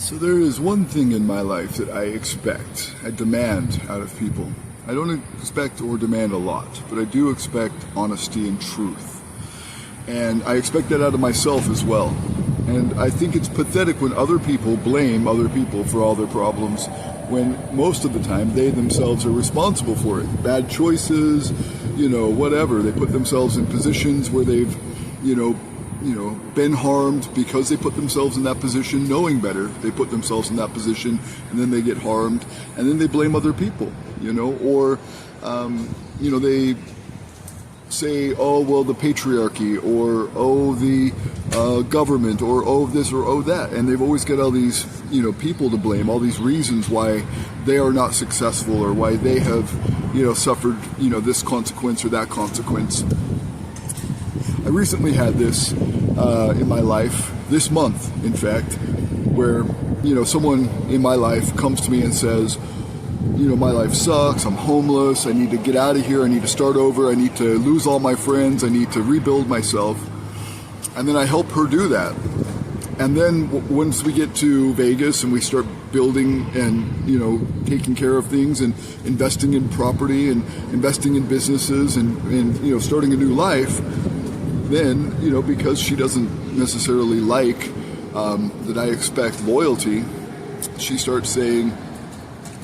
So there is one thing in my life that I demand out of people. I don't expect or demand a lot, but I do expect honesty and truth. And I expect that out of myself as well. And I think it's pathetic when other people blame other people for all their problems, when most of the time they themselves are responsible for it. Bad choices, whatever. They put themselves in positions where they've, been harmed because they put themselves in that position knowing better. They put themselves in that position and then they get harmed and then they blame other people, or, they say, oh, well, the patriarchy, or, oh, the government, or, oh, this, or, oh, that. And they've always got all these, people to blame, all these reasons why they are not successful or why they have, suffered, this consequence or that consequence. I recently had this in my life, this month, in fact, where, someone in my life comes to me and says, my life sucks, I'm homeless, I need to get out of here, I need to start over, I need to lose all my friends, I need to rebuild myself. And then I help her do that. And then once we get to Vegas and we start building and, taking care of things and investing in property and investing in businesses and starting a new life, then, because she doesn't necessarily like that I expect loyalty, she starts saying,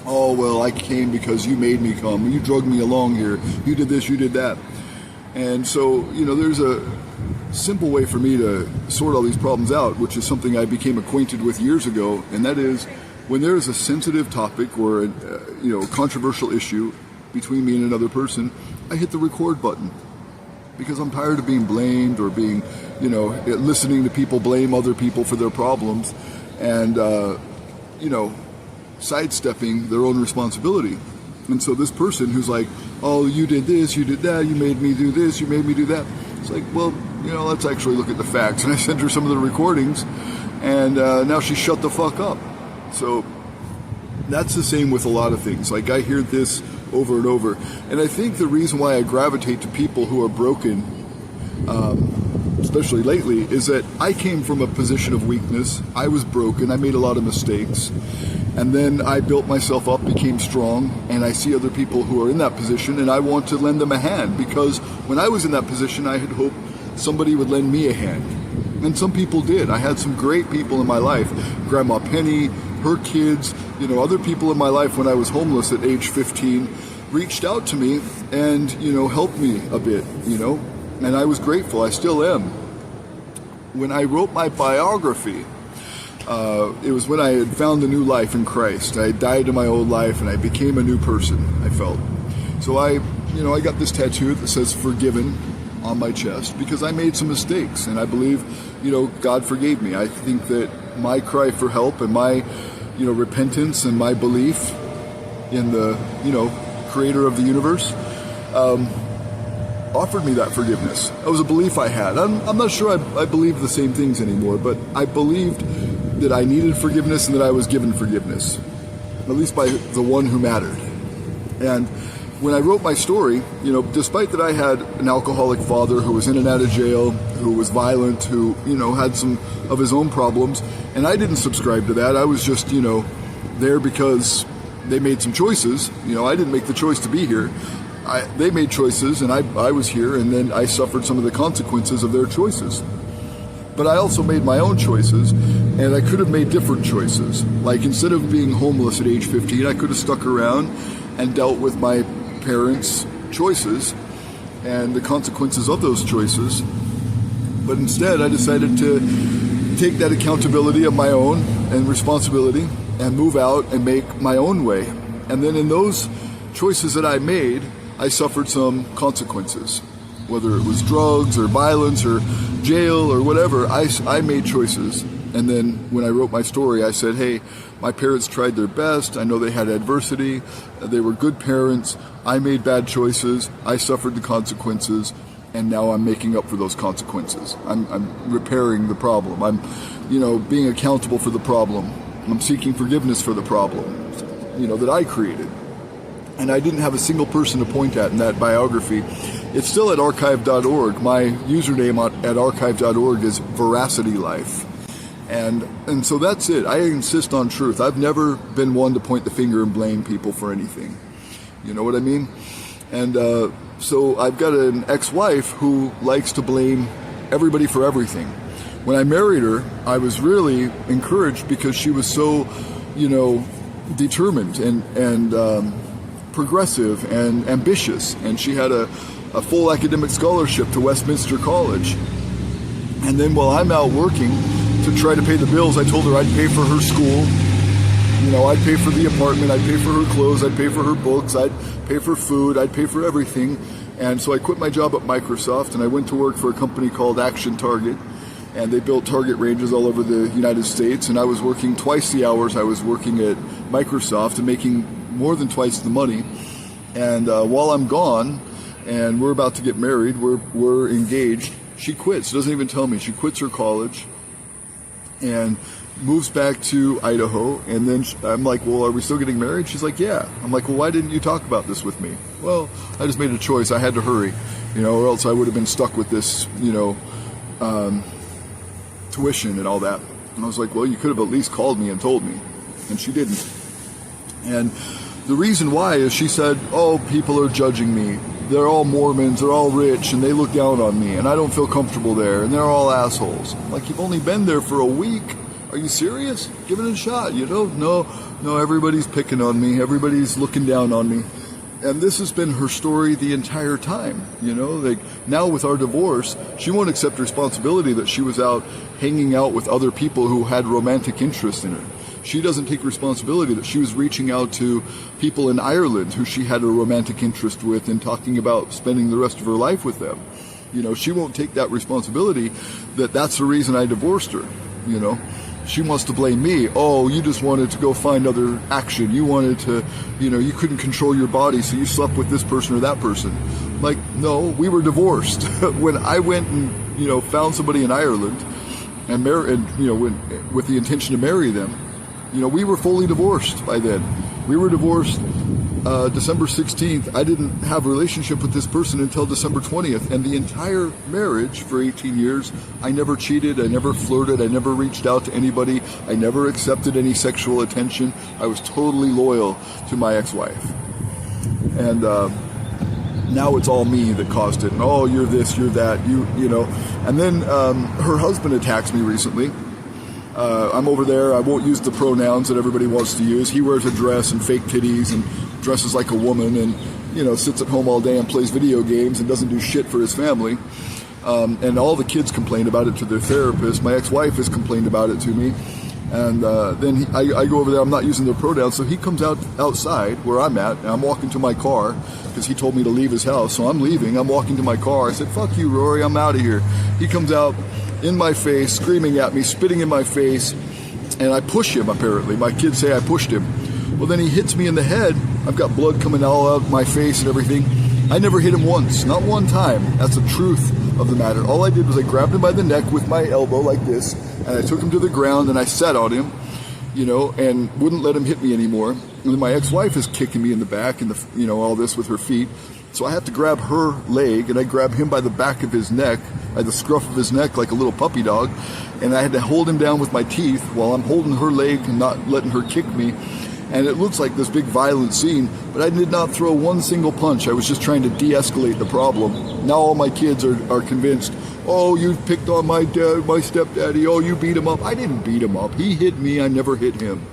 oh, well, I came because you made me come. You drugged me along here. You did this, you did that. And so, there's a simple way for me to sort all these problems out, which is something I became acquainted with years ago, and that is when there is a sensitive topic or a controversial issue between me and another person, I hit the record button. Because I'm tired of being blamed or being, listening to people blame other people for their problems and, sidestepping their own responsibility. And so this person who's like, oh, you did this, you did that, you made me do this, you made me do that. It's like, well, let's actually look at the facts. And I sent her some of the recordings and now she shut the fuck up. So that's the same with a lot of things. Like I hear this over and over. And I think the reason why I gravitate to people who are broken, especially lately, is that I came from a position of weakness. I was broken. I made a lot of mistakes. And then I built myself up, became strong, and I see other people who are in that position, and I want to lend them a hand, because when I was in that position, I had hoped somebody would lend me a hand. And some people did. I had some great people in my life. Grandma Penny, her kids, other people in my life when I was homeless at age 15 reached out to me and, helped me a bit, and I was grateful. I still am. When I wrote my biography, it was when I had found a new life in Christ. I died to my old life and I became a new person, I felt. So I got this tattoo that says forgiven on my chest because I made some mistakes, and I believe, God forgave me. I think that my cry for help and my, repentance and my belief in the, creator of the universe, offered me that forgiveness. That was a belief I had. I'm not sure I believe the same things anymore, but I believed that I needed forgiveness and that I was given forgiveness, at least by the one who mattered. And when I wrote my story, despite that I had an alcoholic father who was in and out of jail, who was violent, who, had some of his own problems, and I didn't subscribe to that. I was just, there because they made some choices. I didn't make the choice to be here. They made choices, and I was here, and then I suffered some of the consequences of their choices. But I also made my own choices, and I could have made different choices. Like, instead of being homeless at age 15, I could have stuck around and dealt with my parents' choices and the consequences of those choices. But instead, I decided to take that accountability of my own and responsibility and move out and make my own way. And then in those choices that I made, I suffered some consequences. Whether it was drugs or violence or jail or whatever, I made choices. And then when I wrote my story, I said, hey, my parents tried their best. I know they had adversity. They were good parents. I made bad choices. I suffered the consequences. And now I'm making up for those consequences. I'm repairing the problem. I'm, being accountable for the problem. I'm seeking forgiveness for the problem, that I created. And I didn't have a single person to point at in that biography. It's still at archive.org. My username at archive.org is Veracity Life. And so that's it. I insist on truth. I've never been one to point the finger and blame people for anything. You know what I mean? And so I've got an ex-wife who likes to blame everybody for everything. When I married her, I was really encouraged because she was so, determined and progressive and ambitious. And she had a full academic scholarship to Westminster College. And then while I'm out working to try to pay the bills, I told her I'd pay for her school. I'd pay for the apartment, I'd pay for her clothes, I'd pay for her books, I'd pay for food, I'd pay for everything. And so I quit my job at Microsoft and I went to work for a company called Action Target. And they built target ranges all over the United States. And I was working twice the hours I was working at Microsoft and making more than twice the money. And while I'm gone and we're about to get married, we're engaged, she quits. She doesn't even tell me. She quits her college and moves back to Idaho. And then I'm like, well, are we still getting married? She's like, yeah. I'm like, well, why didn't you talk about this with me? Well, I just made a choice. I had to hurry, or else I would have been stuck with this, tuition and all that. And I was like, well, you could have at least called me and told me. And she didn't. And the reason why is she said, oh, people are judging me. They're all Mormons, they're all rich, and they look down on me, and I don't feel comfortable there, and they're all assholes. I'm like, you've only been there for a week. Are you serious? Give it a shot, No, everybody's picking on me. Everybody's looking down on me. And this has been her story the entire time, like now with our divorce, she won't accept responsibility that she was out hanging out with other people who had romantic interest in her. She doesn't take responsibility that she was reaching out to people in Ireland who she had a romantic interest with and talking about spending the rest of her life with them. She won't take that responsibility that's the reason I divorced her, She wants to blame me. Oh, you just wanted to go find other action. You wanted to, you couldn't control your body, so you slept with this person or that person. Like, no, we were divorced. When I went and, found somebody in Ireland and married, with the intention to marry them, we were fully divorced by then. We were divorced December 16th. I didn't have a relationship with this person until December 20th. And the entire marriage for 18 years, I never cheated, I never flirted, I never reached out to anybody, I never accepted any sexual attention. I was totally loyal to my ex-wife. And now it's all me that caused it. And, oh, you're this, you're that, And then her husband attacks me recently. I'm over there. I won't use the pronouns that everybody wants to use. He wears a dress and fake titties and dresses like a woman and, sits at home all day and plays video games and doesn't do shit for his family. And all the kids complain about it to their therapist. My ex-wife has complained about it to me. And then I go over there. I'm not using their pronouns. So he comes outside where I'm at, and I'm walking to my car because he told me to leave his house. So I'm leaving. I'm walking to my car. I said, fuck you, Rory. I'm out of here. He comes out in my face, screaming at me, spitting in my face, and I push him, apparently. My kids say I pushed him. Well, then he hits me in the head. I've got blood coming all out of my face and everything. I never hit him once, not one time. That's the truth of the matter. All I did was I grabbed him by the neck with my elbow like this, and I took him to the ground, and I sat on him, and wouldn't let him hit me anymore. And then my ex-wife is kicking me in the back and, all this with her feet. So I have to grab her leg, and I grab him by the back of his neck, by the scruff of his neck like a little puppy dog, and I had to hold him down with my teeth while I'm holding her leg and not letting her kick me. And it looks like this big violent scene, but I did not throw one single punch. I was just trying to de-escalate the problem. Now all my kids are convinced, oh, you picked on my dad, my stepdaddy, oh, you beat him up. I didn't beat him up. He hit me, I never hit him.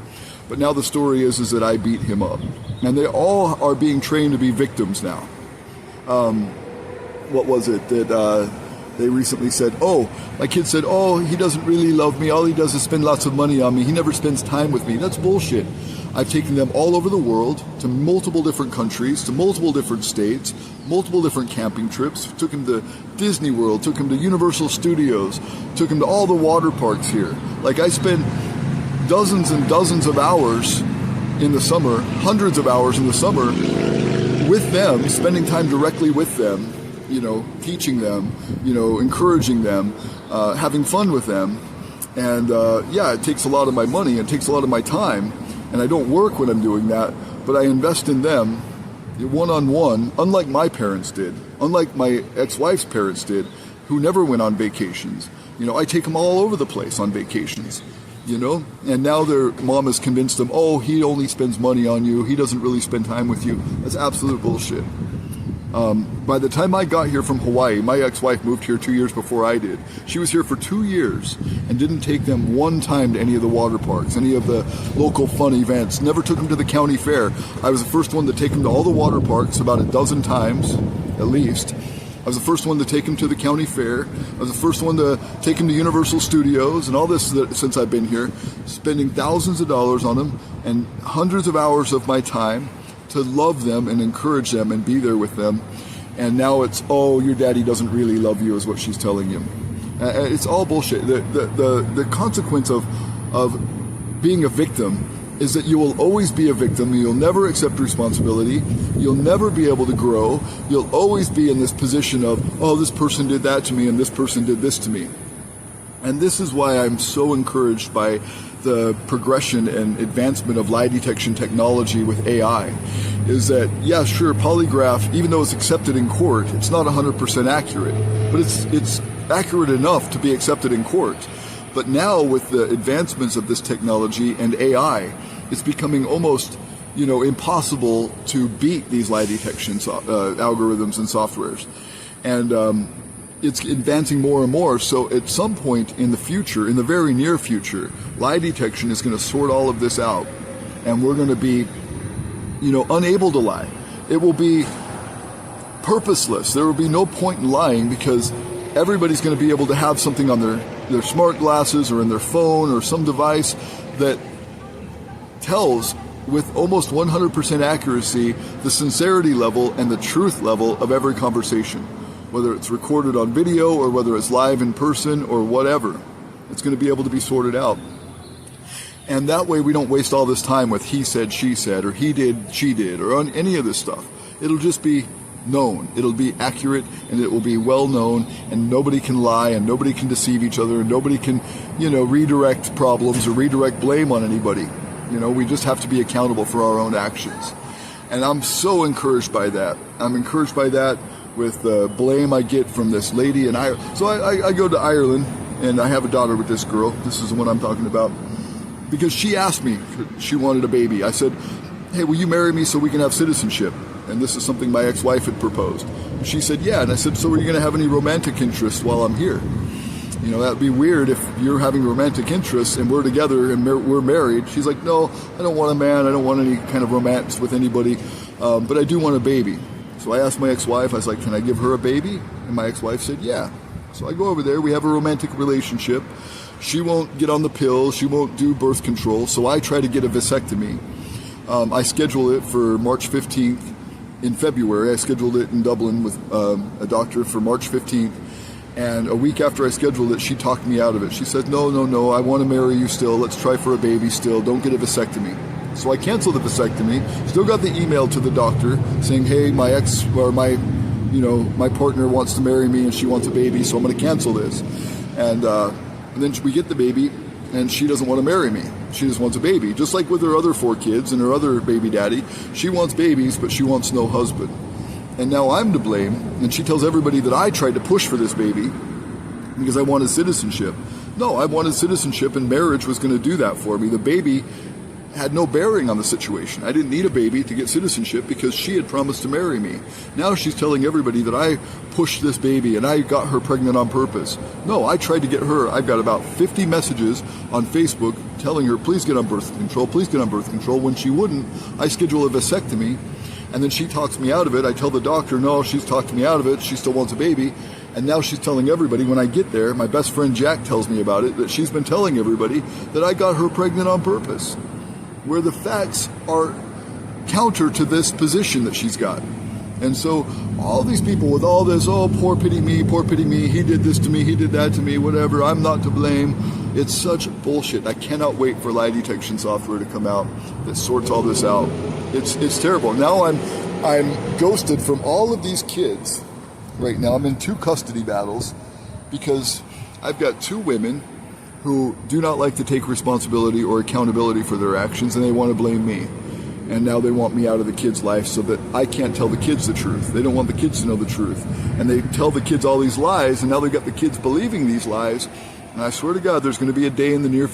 But now the story is that I beat him up. And they all are being trained to be victims now. What was it that they recently said, oh, my kid said, oh, he doesn't really love me. All he does is spend lots of money on me. He never spends time with me. That's bullshit. I've taken them all over the world to multiple different countries, to multiple different states, multiple different camping trips. Took him to Disney World, took him to Universal Studios, took him to all the water parks here. Like I spend dozens and dozens of hours in the summer, hundreds of hours in the summer with them, spending time directly with them, teaching them, encouraging them, having fun with them. And it takes a lot of my money, it takes a lot of my time, and I don't work when I'm doing that, but I invest in them one-on-one, unlike my parents did, unlike my ex-wife's parents did, who never went on vacations. I take them all over the place on vacations, and now their mom has convinced them, oh, he only spends money on you, he doesn't really spend time with you. That's absolute bullshit. By the time I got here from Hawaii, my ex-wife moved here 2 years before I did. She was here for 2 years and didn't take them one time to any of the water parks, any of the local fun events, never took them to the county fair. I was the first one to take them to all the water parks about a dozen times, at least. I was the first one to take him to the county fair. I was the first one to take him to Universal Studios and all this since I've been here, spending thousands of dollars on them and hundreds of hours of my time to love them and encourage them and be there with them. And now it's, oh, your daddy doesn't really love you, is what she's telling him. It's all bullshit. The consequence of being a victim is that you will always be a victim. You'll never accept responsibility. You'll never be able to grow. You'll always be in this position of, oh, this person did that to me and this person did this to me. And this is why I'm so encouraged by the progression and advancement of lie detection technology with AI, is that, yeah, sure, polygraph, even though it's accepted in court, it's not 100% accurate, but it's accurate enough to be accepted in court. But now with the advancements of this technology and AI, it's becoming almost, impossible to beat these lie detection algorithms and softwares. And it's advancing more and more. So at some point in the future, in the very near future, lie detection is going to sort all of this out. And we're going to be, unable to lie. It will be purposeless. There will be no point in lying because everybody's going to be able to have something on their smart glasses or in their phone or some device that tells with almost 100% accuracy the sincerity level and the truth level of every conversation, whether it's recorded on video or whether it's live in person or whatever. It's going to be able to be sorted out. And that way we don't waste all this time with he said, she said, or he did, she did, or on any of this stuff. It'll just be known. It'll be accurate and it will be well known, and nobody can lie and nobody can deceive each other and nobody can, redirect problems or redirect blame on anybody. We just have to be accountable for our own actions. And I'm so encouraged by that. I'm encouraged by that with the blame I get from this lady in Ireland. So I go to Ireland and I have a daughter with this girl. This is the one I'm talking about. Because she asked me, she wanted a baby. I said, hey, will you marry me so we can have citizenship? And this is something my ex-wife had proposed. And she said, yeah. And I said, so are you going to have any romantic interest while I'm here? That'd be weird if you're having romantic interests and we're together and we're married. She's like, no, I don't want a man. I don't want any kind of romance with anybody. But I do want a baby. So I asked my ex-wife, I was like, can I give her a baby? And my ex-wife said, yeah. So I go over there. We have a romantic relationship. She won't get on the pill. She won't do birth control. So I try to get a vasectomy. I schedule it for March 15th in February. I scheduled it in Dublin with a doctor for March 15th. And a week after I scheduled it, she talked me out of it. She said, no, I want to marry you still. Let's try for a baby still. Don't get a vasectomy. So I canceled the vasectomy. Still got the email to the doctor saying, hey, my ex or my partner wants to marry me and she wants a baby, so I'm going to cancel this. And then we get the baby and she doesn't want to marry me. She just wants a baby. Just like with her other 4 kids and her other baby daddy, she wants babies, but she wants no husband. And now I'm to blame, and she tells everybody that I tried to push for this baby because I wanted citizenship. No, I wanted citizenship, and marriage was going to do that for me. The baby had no bearing on the situation. I didn't need a baby to get citizenship because she had promised to marry me. Now she's telling everybody that I pushed this baby and I got her pregnant on purpose. No, I tried to get her. I've got about 50 messages on Facebook telling her, please get on birth control, please get on birth control. When she wouldn't, I schedule a vasectomy. And then she talks me out of it. I tell the doctor, no, she's talked me out of it. She still wants a baby. And now she's telling everybody when I get there, my best friend Jack tells me about it, that she's been telling everybody that I got her pregnant on purpose, where the facts are counter to this position that she's got. And so all these people with all this, oh, poor pity me, he did this to me, he did that to me, whatever, I'm not to blame. It's such bullshit. I cannot wait for lie detection software to come out that sorts all this out. It's terrible. Now I'm ghosted from all of these kids right now. I'm in 2 custody battles because I've got 2 women who do not like to take responsibility or accountability for their actions, and they want to blame me. And now they want me out of the kids' life so that I can't tell the kids the truth. They don't want the kids to know the truth. And they tell the kids all these lies, and now they've got the kids believing these lies. And I swear to God, there's going to be a day in the near future